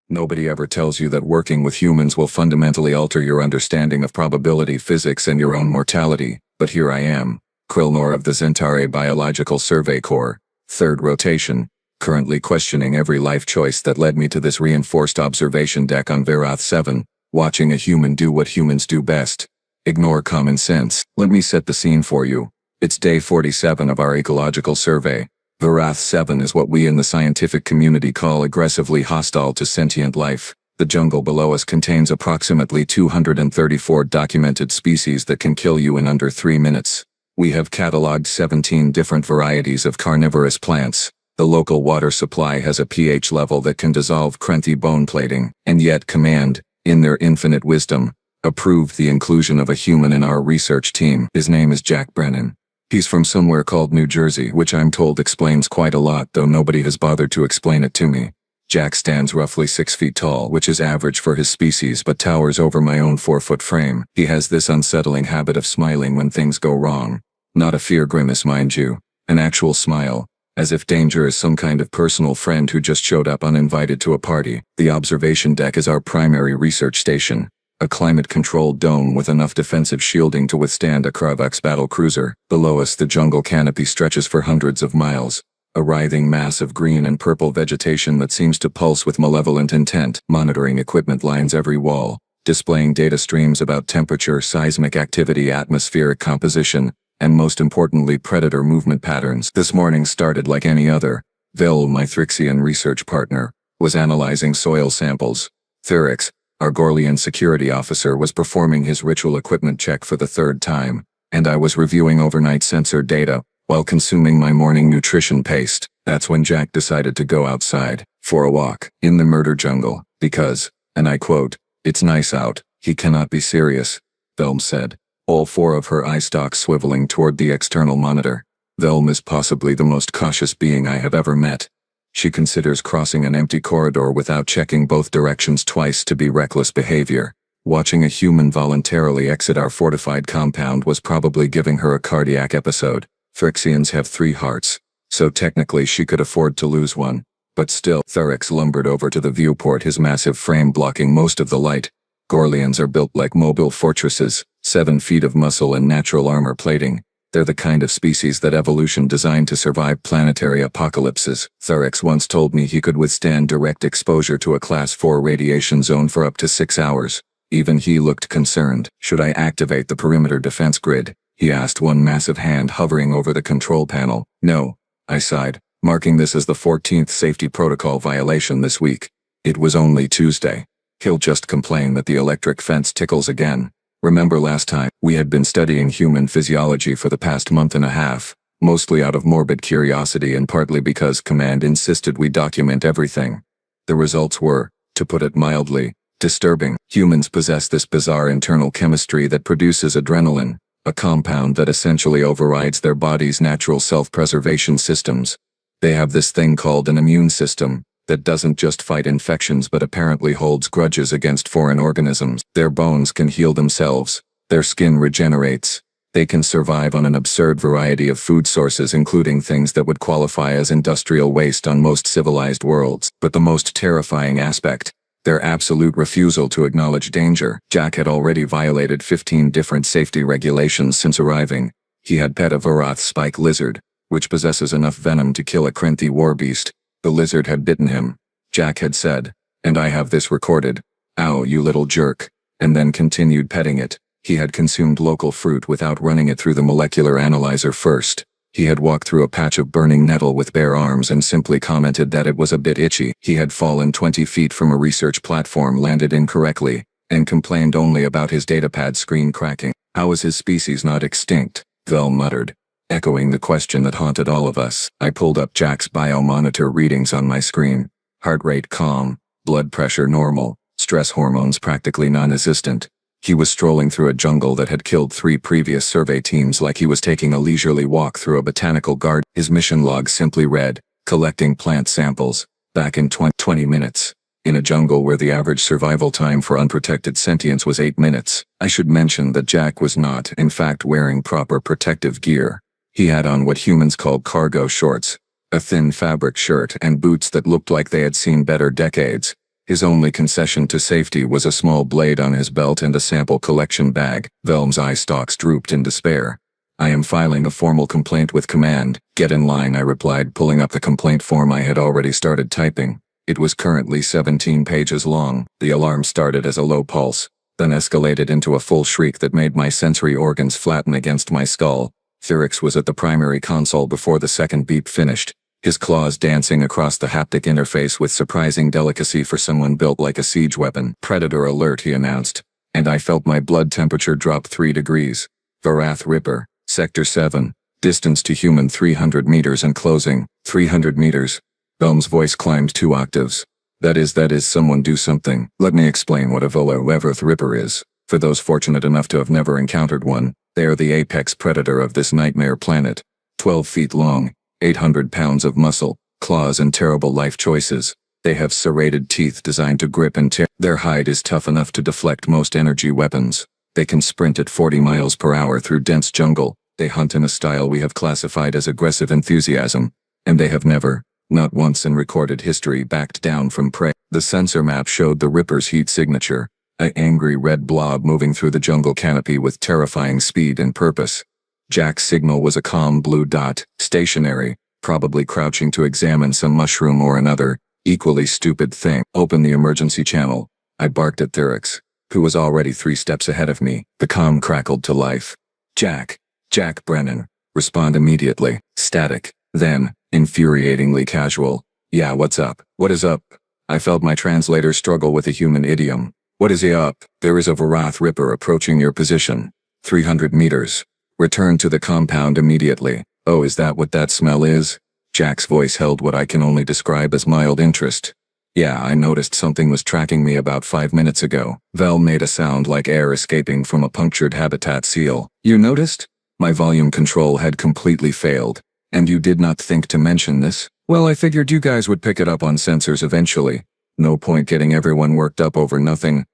Nobody ever tells you that working with humans will fundamentally alter your understanding of probability physics and your own mortality, but here I am, Krilnor of the Zentare Biological Survey Corps, 3rd rotation, currently questioning every life choice that led me to this reinforced observation deck on Varath 7, watching a human do what humans do best. Ignore common sense. Let me set the scene for you. It's day 47 of our ecological survey. Varath 7 is what we in the scientific community call aggressively hostile to sentient life. The jungle below us contains approximately 234 documented species that can kill you in under 3 minutes. We have cataloged 17 different varieties of carnivorous plants. The local water supply has a pH level that can dissolve Krenthi bone plating, and yet command, in their infinite wisdom, approved the inclusion of a human in our research team. His name is Jack Brennan. He's from somewhere called New Jersey, which I'm told explains quite a lot, though nobody has bothered to explain it to me. Jack stands roughly 6 feet tall, which is average for his species, but towers over my own 4-foot frame. He has this unsettling habit of smiling when things go wrong. Not a fear grimace, mind you. An actual smile, as if danger is some kind of personal friend who just showed up uninvited to a party. The observation deck is our primary research station. A climate-controlled dome with enough defensive shielding to withstand a Kravux battle cruiser. Below us, the jungle canopy stretches for hundreds of miles. A writhing mass of green and purple vegetation that seems to pulse with malevolent intent. Monitoring equipment lines every wall, displaying data streams about temperature, seismic activity, atmospheric composition, and most importantly, predator movement patterns. This morning started like any other. Vil, my Thrixian research partner, was analyzing soil samples. Thurix, our Gorlian security officer, was performing his ritual equipment check for the 3rd time, and I was reviewing overnight sensor data while consuming my morning nutrition paste. That's when Jack decided to go outside for a walk in the murder jungle because, and I quote, "It's nice out." He cannot be serious, Velm said, all 4 of her eye stalks swiveling toward the external monitor. Velm is possibly the most cautious being I have ever met. She considers crossing an empty corridor without checking both directions twice to be reckless behavior. Watching a human voluntarily exit our fortified compound was probably giving her a cardiac episode. Thrixians have 3 hearts, so technically she could afford to lose one. But still, Thurix lumbered over to the viewport, his massive frame blocking most of the light. Gorlians are built like mobile fortresses, 7 feet of muscle and natural armor plating. They're the kind of species that evolution designed to survive planetary apocalypses. Thurix once told me he could withstand direct exposure to a Class 4 radiation zone for up to 6 hours. Even he looked concerned. "Should I activate the perimeter defense grid?" he asked, one massive hand hovering over the control panel. "No," I sighed, marking this as the 14th safety protocol violation this week. It was only Tuesday. He'll just complain that the electric fence tickles again. Remember last time, we had been studying human physiology for the past month and a half, mostly out of morbid curiosity and partly because Command insisted we document everything. The results were, to put it mildly, disturbing. Humans possess this bizarre internal chemistry that produces adrenaline, a compound that essentially overrides their body's natural self-preservation systems. They have this thing called an immune system that doesn't just fight infections but apparently holds grudges against foreign organisms. Their bones can heal themselves. Their skin regenerates. They can survive on an absurd variety of food sources, including things that would qualify as industrial waste on most civilized worlds. But the most terrifying aspect, their absolute refusal to acknowledge danger. Jack had already violated 15 different safety regulations since arriving. He had pet a Varath spike lizard, which possesses enough venom to kill a Krenthi warbeast. The lizard had bitten him. Jack had said, and I have this recorded, "Ow, you little jerk," and then continued petting it. He had consumed local fruit without running it through the molecular analyzer first. He had walked through a patch of burning nettle with bare arms and simply commented that it was a bit itchy. He had fallen 20 feet from a research platform, landed incorrectly, and complained only about his datapad screen cracking. "How is his species not extinct?" Vel muttered, echoing the question that haunted all of us. I pulled up Jack's biomonitor readings on my screen. Heart rate calm, blood pressure normal, stress hormones practically non-existent. He was strolling through a jungle that had killed 3 previous survey teams like he was taking a leisurely walk through a botanical garden. His mission log simply read, collecting plant samples, back in 20 minutes. In a jungle where the average survival time for unprotected sentience was 8 minutes. I should mention that Jack was not, in fact, wearing proper protective gear. He had on what humans call cargo shorts, a thin fabric shirt and boots that looked like they had seen better decades. His only concession to safety was a small blade on his belt and a sample collection bag. Velm's eye stalks drooped in despair. I am filing a formal complaint with command. Get in line, I replied, pulling up the complaint form I had already started typing. It was currently 17 pages long. The alarm started as a low pulse, then escalated into a full shriek that made my sensory organs flatten against my skull. Thyrix was at the primary console before the second beep finished, his claws dancing across the haptic interface with surprising delicacy for someone built like a siege weapon. Predator alert, he announced, and I felt my blood temperature drop 3 degrees. Varath Ripper, Sector 7, distance to human 300 meters and closing, 300 meters. Velm's voice climbed 2 octaves. That is, someone do something. Let me explain what a Overpowered Ripper is. For those fortunate enough to have never encountered one, they are the apex predator of this nightmare planet. 12 feet long, 800 pounds of muscle, claws and terrible life choices. They have serrated teeth designed to grip and tear. Their hide is tough enough to deflect most energy weapons. They can sprint at 40 miles per hour through dense jungle. They hunt in a style we have classified as aggressive enthusiasm. And they have never, not once in recorded history, backed down from prey. The sensor map showed the Ripper's heat signature, an angry red blob moving through the jungle canopy with terrifying speed and purpose. Jack's signal was a calm blue dot, stationary, probably crouching to examine some mushroom or another, equally stupid thing. Open the emergency channel, I barked at Thyrix, who was already 3 steps ahead of me. The comm crackled to life. Jack Brennan, respond immediately. Static. Then, infuriatingly casual. Yeah, what's up? What is up? I felt my translator struggle with a human idiom. What is he up? There is a Varath Ripper approaching your position. 300 meters. Return to the compound immediately. Oh, is that what that smell is? Jack's voice held what I can only describe as mild interest. Yeah, I noticed something was tracking me about 5 minutes ago. Vel made a sound like air escaping from a punctured habitat seal. You noticed? My volume control had completely failed. And you did not think to mention this? Well, I figured you guys would pick it up on sensors eventually. No point getting everyone worked up over nothing.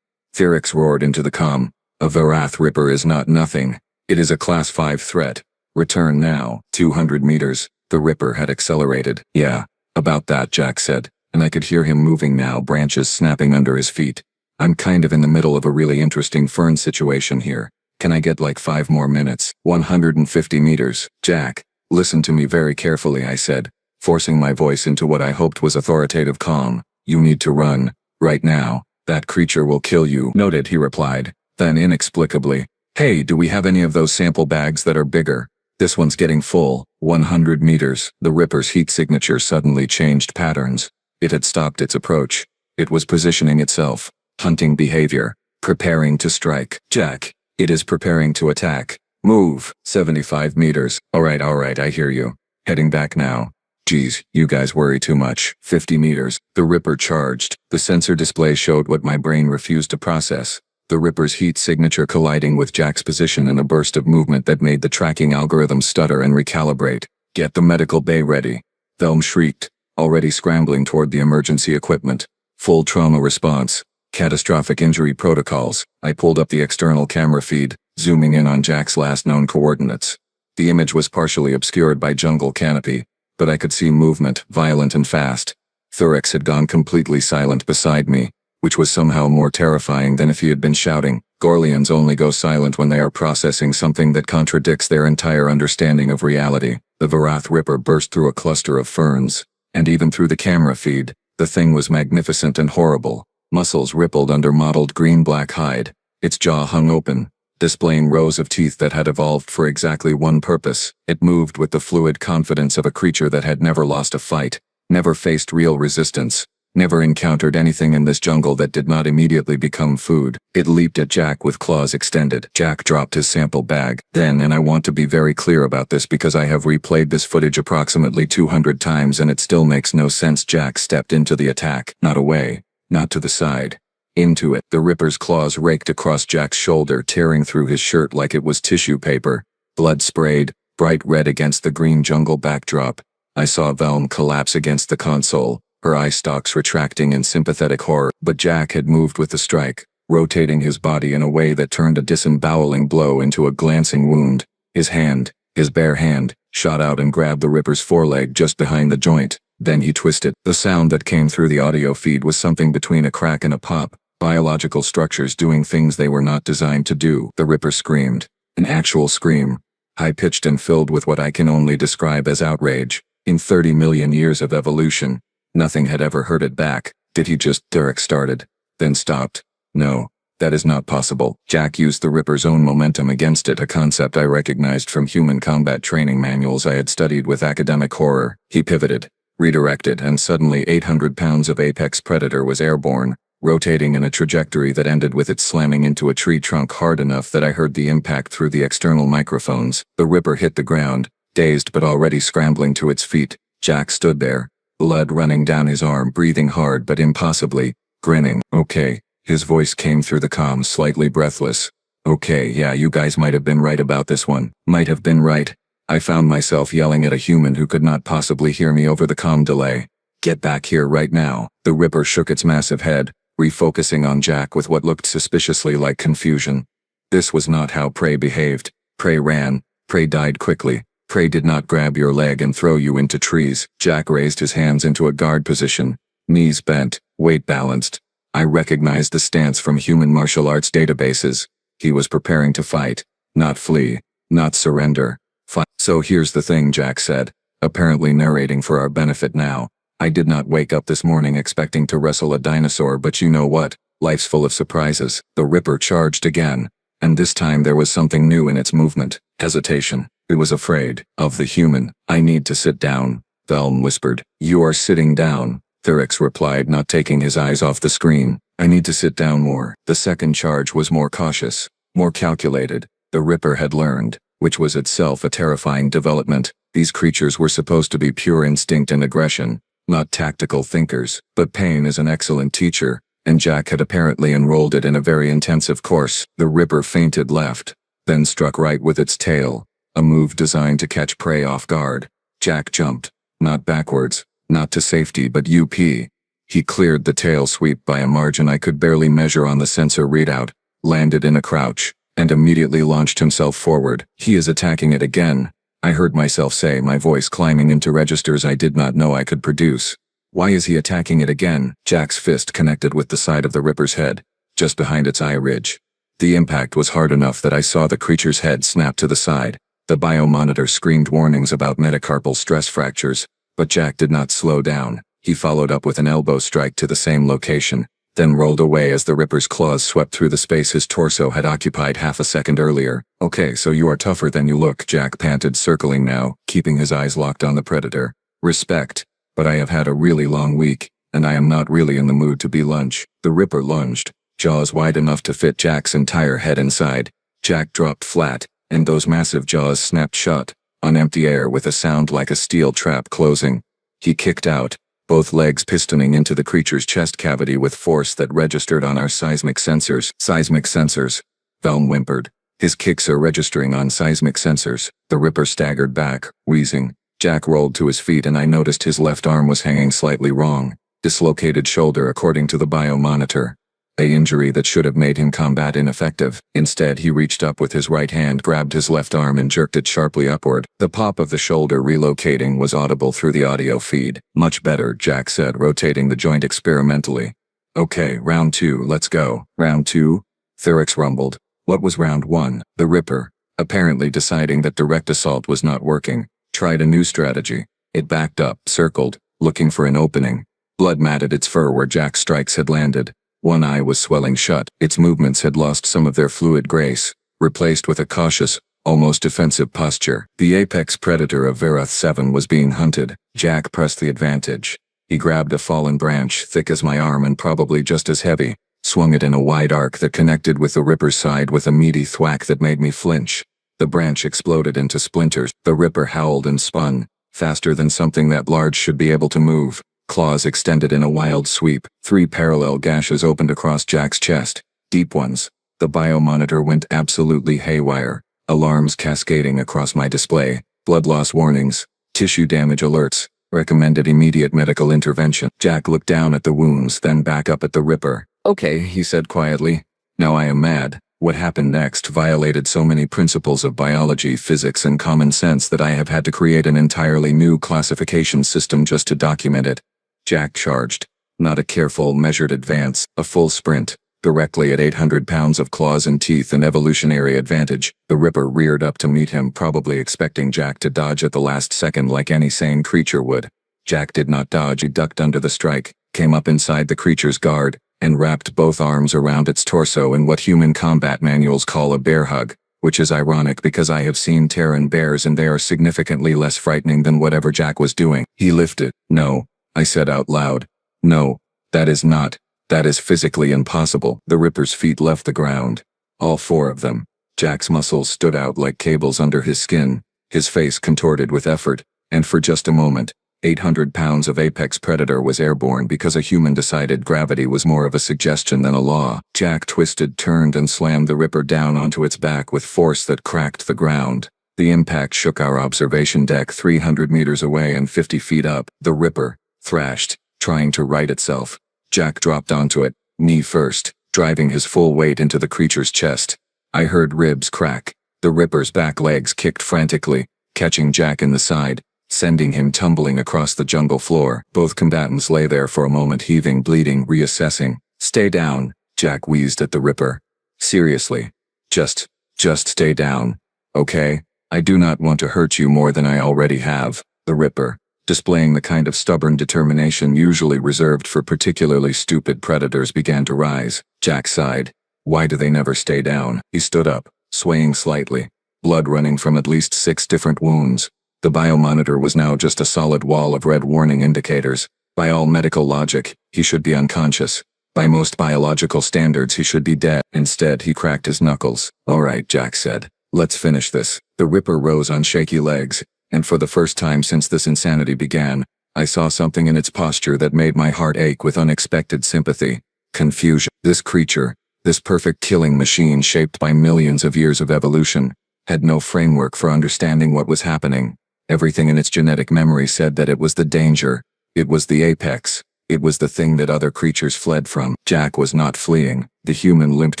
Thyrix roared into the comm. A Varath Ripper is not nothing. It is a Class 5 threat. Return now. 200 meters. The Ripper had accelerated. Yeah, about that, Jack said, and I could hear him moving now, branches snapping under his feet. I'm kind of in the middle of a really interesting fern situation here. Can I get like 5 more minutes? 150 meters. Jack, listen to me very carefully, I said, forcing my voice into what I hoped was authoritative calm. You need to run. Right now. That creature will kill you. Noted, he replied. Then inexplicably, hey, do we have any of those sample bags that are bigger? This one's getting full. 100 meters. The Ripper's heat signature suddenly changed patterns. It had stopped its approach. It was positioning itself. Hunting behavior. Preparing to strike. Jack, it is preparing to attack. Move. 75 meters. Alright, I hear you. Heading back now. Geez, you guys worry too much. 50 meters. The Ripper charged. The sensor display showed what my brain refused to process. The Ripper's heat signature colliding with Jack's position in a burst of movement that made the tracking algorithm stutter and recalibrate. Get the medical bay ready. Velm shrieked, already scrambling toward the emergency equipment. Full trauma response. Catastrophic injury protocols. I pulled up the external camera feed, zooming in on Jack's last known coordinates. The image was partially obscured by jungle canopy, but I could see movement, violent and fast. Thyrix had gone completely silent beside me, which was somehow more terrifying than if he had been shouting. Gorlians only go silent when they are processing something that contradicts their entire understanding of reality. The Varath Ripper burst through a cluster of ferns, and even through the camera feed, the thing was magnificent and horrible. Muscles rippled under mottled green-black hide. Its jaw hung open, displaying rows of teeth that had evolved for exactly one purpose. It moved with the fluid confidence of a creature that had never lost a fight, never faced real resistance, never encountered anything in this jungle that did not immediately become food. It leaped at Jack with claws extended. Jack dropped his sample bag. Then, and I want to be very clear about this because I have replayed this footage approximately 200 times and it still makes no sense, Jack stepped into the attack. Not away, not to the side. Into it. The Ripper's claws raked across Jack's shoulder, tearing through his shirt like it was tissue paper. Blood sprayed, bright red against the green jungle backdrop. I saw Velm collapse against the console, her eye stalks retracting in sympathetic horror. But Jack had moved with the strike, rotating his body in a way that turned a disemboweling blow into a glancing wound. His hand, his bare hand, shot out and grabbed the Ripper's foreleg just behind the joint. Then he twisted. The sound that came through the audio feed was something between a crack and a pop. Biological structures doing things they were not designed to do. The Ripper screamed. An actual scream. High-pitched and filled with what I can only describe as outrage. In 30 million years of evolution, nothing had ever heard it back. Did he just? Derek started, then stopped. No, that is not possible. Jack used the Ripper's own momentum against it, a concept I recognized from human combat training manuals I had studied with academic horror. He pivoted, redirected, and suddenly 800 pounds of apex predator was airborne, rotating in a trajectory that ended with it slamming into a tree trunk hard enough that I heard the impact through the external microphones. The Ripper hit the ground, dazed but already scrambling to its feet. Jack stood there, blood running down his arm, breathing hard but impossibly, grinning. Okay, his voice came through the comms, slightly breathless. Okay, yeah, you guys might have been right about this one. Might have been right. I found myself yelling at a human who could not possibly hear me over the comm delay. Get back here right now. The Ripper shook its massive head, refocusing on Jack with what looked suspiciously like confusion. This was not how prey behaved. Prey ran. Prey died quickly. Prey did not grab your leg and throw you into trees. Jack raised his hands into a guard position, knees bent, weight balanced. I recognized the stance from human martial arts databases. He was preparing to fight, not flee, not surrender. Fight. So here's the thing, Jack said, apparently narrating for our benefit now. I did not wake up this morning expecting to wrestle a dinosaur, but you know what? Life's full of surprises. The Ripper charged again, and this time there was something new in its movement. Hesitation. It was afraid of the human. I need to sit down, Velm whispered. You are sitting down, Thyrix replied, not taking his eyes off the screen. I need to sit down more. The second charge was more cautious, more calculated. The Ripper had learned, which was itself a terrifying development. These creatures were supposed to be pure instinct and aggression, not tactical thinkers. But pain is an excellent teacher, and Jack had apparently enrolled it in a very intensive course. The Ripper feinted left, then struck right with its tail, a move designed to catch prey off guard. Jack jumped, not backwards, not to safety but UP. He cleared the tail sweep by a margin I could barely measure on the sensor readout, landed in a crouch, and immediately launched himself forward. He is attacking it again, I heard myself say, my voice climbing into registers I did not know I could produce. Why is he attacking it again? Jack's fist connected with the side of the Ripper's head, just behind its eye ridge. The impact was hard enough that I saw the creature's head snap to the side. The biomonitor screamed warnings about metacarpal stress fractures, but Jack did not slow down. He followed up with an elbow strike to the same location, then rolled away as the Ripper's claws swept through the space his torso had occupied half a second earlier. Okay, so you are tougher than you look, Jack panted, circling now, keeping his eyes locked on the predator. Respect, but I have had a really long week, and I am not really in the mood to be lunch. The Ripper lunged, jaws wide enough to fit Jack's entire head inside. Jack dropped flat, and those massive jaws snapped shut, on empty air with a sound like a steel trap closing. He kicked out, both legs pistoning into the creature's chest cavity with force that registered on our seismic sensors. Seismic sensors, Velm whimpered. His kicks are registering on seismic sensors. The Ripper staggered back, wheezing. Jack rolled to his feet and I noticed his left arm was hanging slightly wrong. Dislocated shoulder according to the biomonitor. A injury that should have made him combat ineffective. Instead, he reached up with his right hand, grabbed his left arm and jerked it sharply upward. The pop of the shoulder relocating was audible through the audio feed. Much better, Jack said, rotating the joint experimentally. Okay, round 2, let's go. Round 2? Thyrix rumbled. What was round 1? The Ripper, apparently deciding that direct assault was not working, tried a new strategy. It backed up, circled, looking for an opening. Blood matted its fur where Jack's strikes had landed. One eye was swelling shut. Its movements had lost some of their fluid grace, replaced with a cautious, almost defensive posture. The apex predator of Verath 7 was being hunted. Jack pressed the advantage. He grabbed a fallen branch, thick as my arm and probably just as heavy, swung it in a wide arc that connected with the Ripper's side with a meaty thwack that made me flinch. The branch exploded into splinters. The Ripper howled and spun, faster than something that large should be able to move. Claws extended in a wild sweep. 3 parallel gashes opened across Jack's chest. Deep ones. The biomonitor went absolutely haywire. Alarms cascading across my display. Blood loss warnings. Tissue damage alerts. Recommended immediate medical intervention. Jack looked down at the wounds, then back up at the Ripper. Okay, he said quietly. Now I am mad. What happened next violated so many principles of biology, physics, and common sense that I have had to create an entirely new classification system just to document it. Jack charged. Not a careful, measured advance, a full sprint. Directly at 800 pounds of claws and teeth and evolutionary advantage, the Ripper reared up to meet him, probably expecting Jack to dodge at the last second like any sane creature would. Jack did not dodge. He ducked under the strike, came up inside the creature's guard, and wrapped both arms around its torso in what human combat manuals call a bear hug, which is ironic because I have seen Terran bears and they are significantly less frightening than whatever Jack was doing. He lifted. No, I said out loud. No, that is not. That is physically impossible. The Ripper's feet left the ground. All four of them. Jack's muscles stood out like cables under his skin, his face contorted with effort, and for just a moment, 800 pounds of apex predator was airborne because a human decided gravity was more of a suggestion than a law. Jack twisted, turned, and slammed the Ripper down onto its back with force that cracked the ground. The impact shook our observation deck 300 meters away and 50 feet up. The Ripper thrashed, trying to right itself. Jack dropped onto it, knee first, driving his full weight into the creature's chest. I heard ribs crack. The Ripper's back legs kicked frantically, catching Jack in the side, sending him tumbling across the jungle floor. Both combatants lay there for a moment, heaving, bleeding, reassessing. Stay down, Jack wheezed at the Ripper. Seriously. Just stay down. Okay? I do not want to hurt you more than I already have. The Ripper, displaying the kind of stubborn determination usually reserved for particularly stupid predators, began to rise. Jack sighed. Why do they never stay down? He stood up, swaying slightly, blood running from at least 6 different wounds. The biomonitor was now just a solid wall of red warning indicators. By all medical logic, he should be unconscious. By most biological standards, he should be dead. Instead, he cracked his knuckles. All right, Jack said. Let's finish this. The Ripper rose on shaky legs, and for the first time since this insanity began, I saw something in its posture that made my heart ache with unexpected sympathy. Confusion. This creature, this perfect killing machine shaped by millions of years of evolution, had no framework for understanding what was happening. Everything in its genetic memory said that it was the danger. It was the apex. It was the thing that other creatures fled from. Jack was not fleeing. The human limped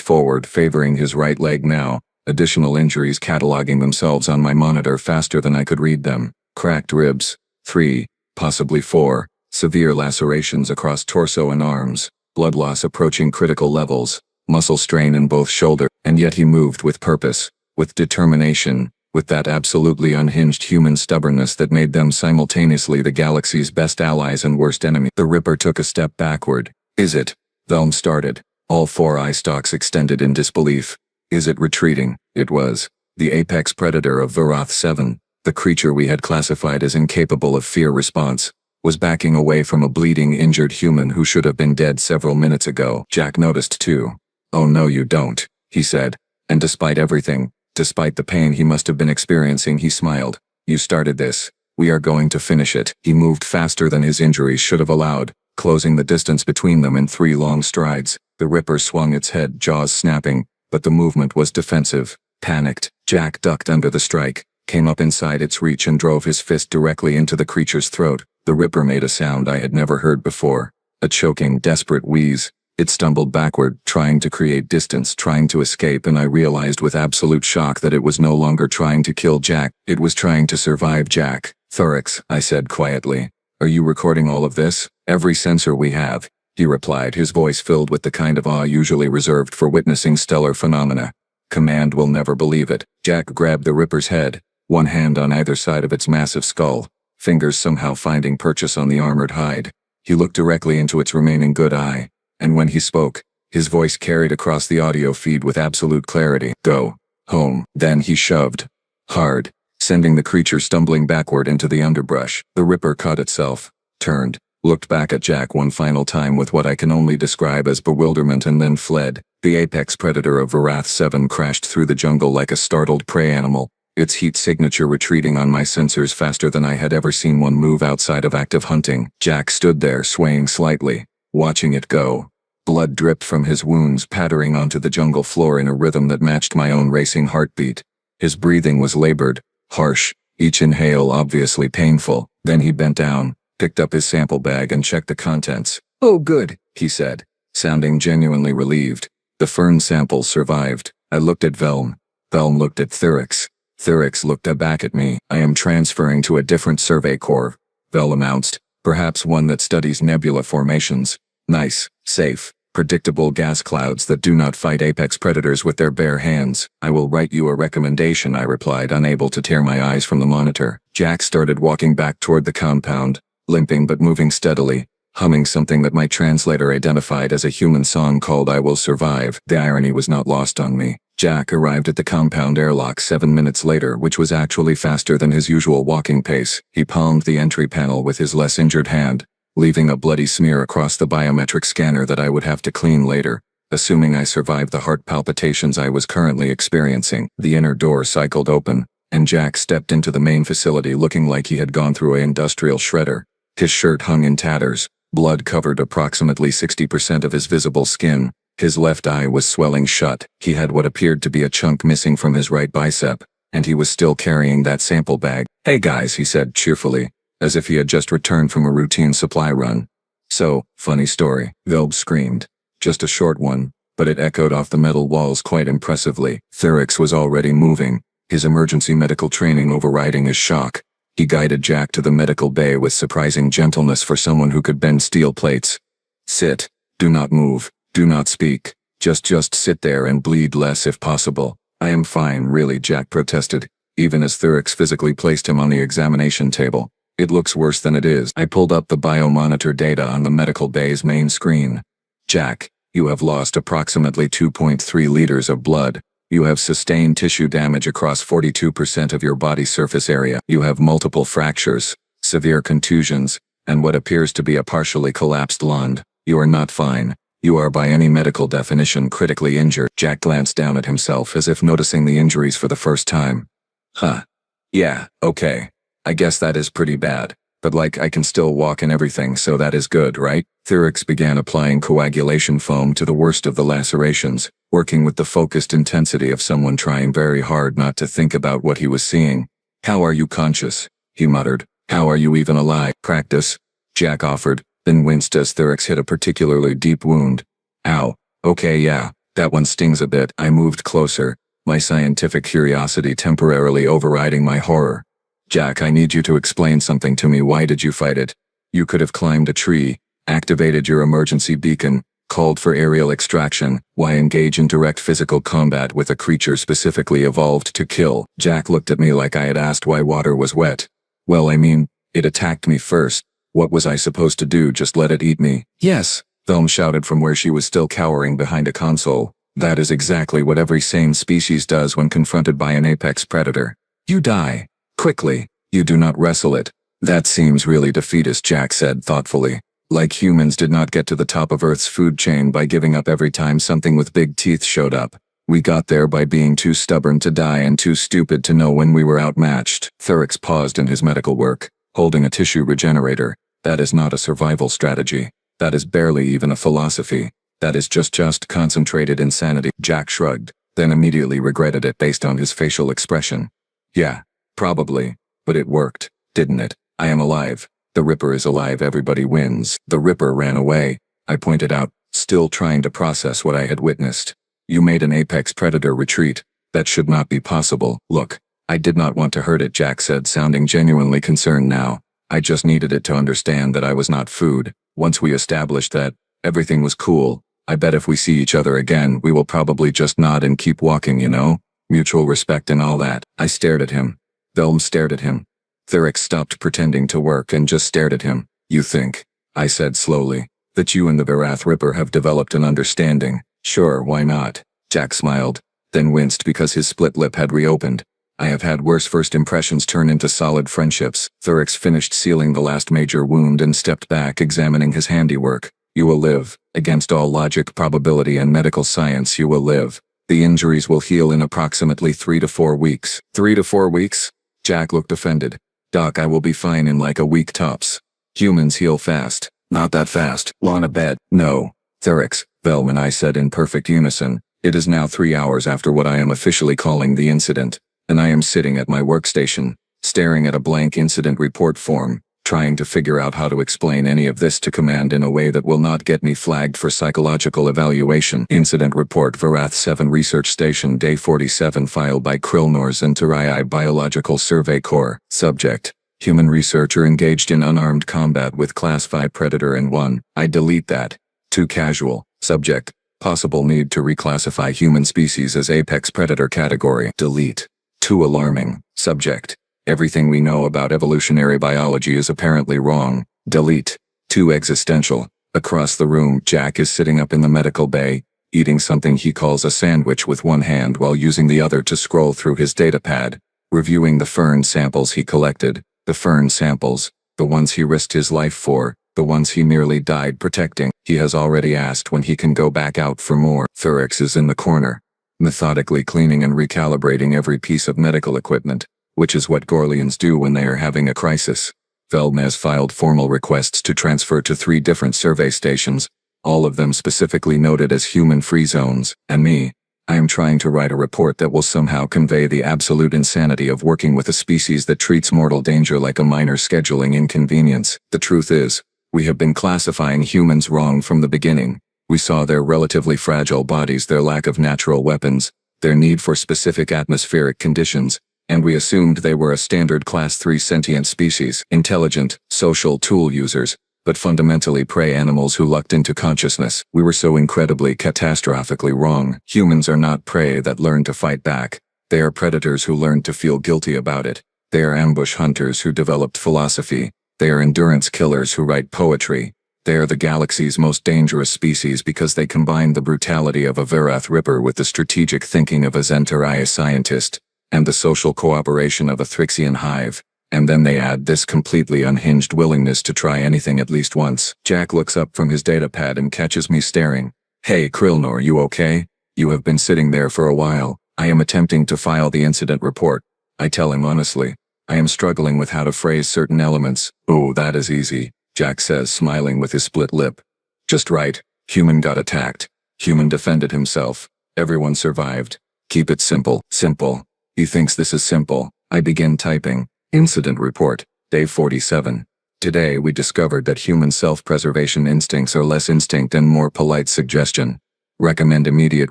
forward, favoring his right leg now, additional injuries cataloging themselves on my monitor faster than I could read them. Cracked ribs, 3, possibly 4, severe lacerations across torso and arms, blood loss approaching critical levels, muscle strain in both shoulders, and yet he moved with purpose, with determination, with that absolutely unhinged human stubbornness that made them simultaneously the galaxy's best allies and worst enemy. The Ripper took a step backward. Is it? Velm started. All 4 eye stalks extended in disbelief. Is it retreating? It was. The apex predator of Varath 7, the creature we had classified as incapable of fear response, was backing away from a bleeding, injured human who should have been dead several minutes ago. Jack noticed too. Oh no you don't, he said. And despite everything, despite the pain he must have been experiencing, he smiled. You started this. We are going to finish it. He moved faster than his injuries should have allowed, closing the distance between them in 3 long strides. The Ripper swung its head, jaws snapping, but the movement was defensive. Panicked, Jack ducked under the strike, came up inside its reach and drove his fist directly into the creature's throat. The Ripper made a sound I had never heard before. A choking, desperate wheeze. It stumbled backward, trying to create distance, trying to escape, and I realized with absolute shock that it was no longer trying to kill Jack. It was trying to survive Jack. Thorax, I said quietly. Are you recording all of this? Every sensor we have, he replied, his voice filled with the kind of awe usually reserved for witnessing stellar phenomena. Command will never believe it. Jack grabbed the Ripper's head, one hand on either side of its massive skull, fingers somehow finding purchase on the armored hide. He looked directly into its remaining good eye. And when he spoke, his voice carried across the audio feed with absolute clarity. Go. Home. Then he shoved. Hard, sending the creature stumbling backward into the underbrush. The Ripper caught itself, turned, looked back at Jack one final time with what I can only describe as bewilderment, and then fled. The apex predator of Varath 7 crashed through the jungle like a startled prey animal, its heat signature retreating on my sensors faster than I had ever seen one move outside of active hunting. Jack stood there swaying slightly, watching it go. Blood dripped from his wounds, pattering onto the jungle floor in a rhythm that matched my own racing heartbeat. His breathing was labored, harsh, each inhale obviously painful. Then he bent down, picked up his sample bag and checked the contents. Oh good, he said, sounding genuinely relieved. The fern samples survived. I looked at Velm. Velm looked at Thurix. Thurix looked back at me. I am transferring to a different survey corps, Velm announced. Perhaps one that studies nebula formations. Nice, safe, predictable gas clouds that do not fight apex predators with their bare hands. I will write you a recommendation, I replied, unable to tear my eyes from the monitor. Jack started walking back toward the compound, limping but moving steadily, humming something that my translator identified as a human song called I Will Survive. The irony was not lost on me. Jack arrived at the compound airlock 7 minutes later, which was actually faster than his usual walking pace. He palmed the entry panel with his less injured hand, leaving a bloody smear across the biometric scanner that I would have to clean later, assuming I survived the heart palpitations I was currently experiencing. The inner door cycled open, and Jack stepped into the main facility looking like he had gone through an industrial shredder. His shirt hung in tatters, blood covered approximately 60% of his visible skin. His left eye was swelling shut. He had what appeared to be a chunk missing from his right bicep, and he was still carrying that sample bag. "Hey guys," he said cheerfully, as if he had just returned from a routine supply run. "So, funny story," Velb screamed. Just a short one, but it echoed off the metal walls quite impressively. Thurix was already moving, his emergency medical training overriding his shock. He guided Jack to the medical bay with surprising gentleness for someone who could bend steel plates. "Sit. Do not move. Do not speak. Just sit there and bleed less if possible." "I am fine, really," Jack protested, even as Thurix physically placed him on the examination table. "It looks worse than it is." I pulled up the biomonitor data on the medical bay's main screen. "Jack, you have lost approximately 2.3 liters of blood. You have sustained tissue damage across 42% of your body surface area. You have multiple fractures, severe contusions, and what appears to be a partially collapsed lung. You are not fine. You are by any medical definition critically injured." Jack glanced down at himself as if noticing the injuries for the first time. "Huh. Yeah, okay. I guess that is pretty bad. But like I can still walk and everything, so that is good, right?" Thurix began applying coagulation foam to the worst of the lacerations, working with the focused intensity of someone trying very hard not to think about what he was seeing. "How are you conscious?" he muttered. "How are you even alive?" "Practice," Jack offered, then winced as Thurix hit a particularly deep wound. "Ow. Okay, yeah, that one stings a bit." I moved closer, my scientific curiosity temporarily overriding my horror. "Jack, I need you to explain something to me. Why did you fight it? You could have climbed a tree, activated your emergency beacon, called for aerial extraction. Why engage in direct physical combat with a creature specifically evolved to kill?" Jack looked at me like I had asked why water was wet. "Well, I mean, it attacked me first. What was I supposed to do, just let it eat me?" "Yes," Velm shouted from where she was still cowering behind a console. "That is exactly what every sane species does when confronted by an apex predator. You die. Quickly. You do not wrestle it." "That seems really defeatist," Jack said thoughtfully. "Like humans did not get to the top of Earth's food chain by giving up every time something with big teeth showed up. We got there by being too stubborn to die and too stupid to know when we were outmatched." Thurix paused in his medical work, holding a tissue regenerator. "That is not a survival strategy. That is barely even a philosophy. That is just concentrated insanity." Jack shrugged, then immediately regretted it based on his facial expression. "Yeah, probably. But it worked, didn't it? I am alive. The Ripper is alive. Everybody wins." "The Ripper ran away," I pointed out, still trying to process what I had witnessed. "You made an apex predator retreat. That should not be possible." "Look, I did not want to hurt it," Jack said, sounding genuinely concerned now. "I just needed it to understand that I was not food. Once we established that, everything was cool. I bet if we see each other again, we will probably just nod and keep walking, you know? Mutual respect and all that." I stared at him. Velm stared at him. Thurix stopped pretending to work and just stared at him. "You think," I said slowly, "that you and the Varath Ripper have developed an understanding?" "Sure, why not?" Jack smiled, then winced because his split lip had reopened. "I have had worse first impressions turn into solid friendships." Thurix finished sealing the last major wound and stepped back, examining his handiwork. "You will live. Against all logic, probability, and medical science, you will live. The injuries will heal in approximately 3 to 4 weeks." 3 to 4 weeks? Jack looked offended. "Doc, I will be fine in like a week tops. Humans heal fast." "Not that fast. On a bed." "No." "Thurix," Velm and I said in perfect unison. "It is now 3 hours after what I am officially calling the incident, and I am sitting at my workstation, staring at a blank incident report form, trying to figure out how to explain any of this to command in a way that will not get me flagged for psychological evaluation. Incident Report Varath 7 Research Station Day 47 Filed by Krilnor's Interai Biological Survey Corps. Subject: Human researcher engaged in unarmed combat with Class 5 Predator and 1. I delete that. Too casual. Subject: Possible need to reclassify human species as apex predator category. Delete. Too alarming. Subject: Everything we know about evolutionary biology is apparently wrong. Delete. Too existential. Across the room, Jack is sitting up in the medical bay, eating something he calls a sandwich with one hand while using the other to scroll through his datapad, reviewing the fern samples he collected. The fern samples, the ones he risked his life for, the ones he nearly died protecting. He has already asked when he can go back out for more. Thurix is in the corner, methodically cleaning and recalibrating every piece of medical equipment, which is what Gorlians do when they are having a crisis. Veldmez filed formal requests to transfer to 3 different survey stations, all of them specifically noted as human-free zones, and me. I am trying to write a report that will somehow convey the absolute insanity of working with a species that treats mortal danger like a minor scheduling inconvenience. The truth is, we have been classifying humans wrong from the beginning. We saw their relatively fragile bodies, their lack of natural weapons, their need for specific atmospheric conditions, and we assumed they were a standard Class 3 sentient species, intelligent, social tool users, but fundamentally prey animals who lucked into consciousness. We were so incredibly catastrophically wrong. Humans are not prey that learn to fight back. They are predators who learn to feel guilty about it. They are ambush hunters who developed philosophy. They are endurance killers who write poetry. They are the galaxy's most dangerous species because they combine the brutality of a Varath Ripper with the strategic thinking of a Zentaria scientist, and the social cooperation of a Thrixian hive, and then they add this completely unhinged willingness to try anything at least once. Jack looks up from his datapad and catches me staring. Hey Krilnor, you okay? You have been sitting there for a while. I am attempting to file the incident report. I tell him honestly. I am struggling with how to phrase certain elements. Oh, that is easy, Jack says, smiling with his split lip. Just right. Human got attacked. Human defended himself. Everyone survived. Keep it simple. Simple. He thinks this is simple. I begin typing. Incident Report, Day 47. Today we discovered that human self-preservation instincts are less instinct and more polite suggestion. Recommend immediate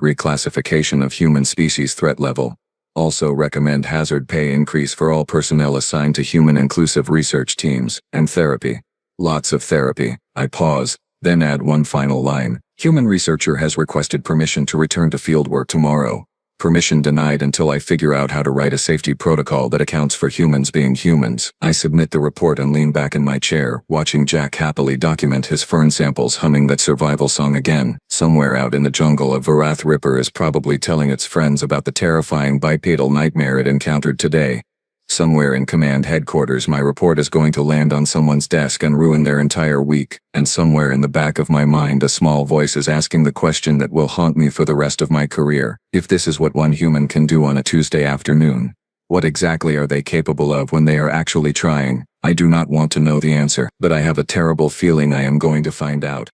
reclassification of human species threat level. Also recommend hazard pay increase for all personnel assigned to human-inclusive research teams, and therapy. Lots of therapy. I pause, then add one final line. Human researcher has requested permission to return to fieldwork tomorrow. Permission denied until I figure out how to write a safety protocol that accounts for humans being humans. I submit the report and lean back in my chair, watching Jack happily document his fern samples, humming that survival song again. Somewhere out in the jungle, a Varath Ripper is probably telling its friends about the terrifying bipedal nightmare it encountered today. Somewhere in command headquarters, my report is going to land on someone's desk and ruin their entire week. And somewhere in the back of my mind, a small voice is asking the question that will haunt me for the rest of my career. If this is what one human can do on a Tuesday afternoon, what exactly are they capable of when they are actually trying? I do not want to know the answer, but I have a terrible feeling I am going to find out.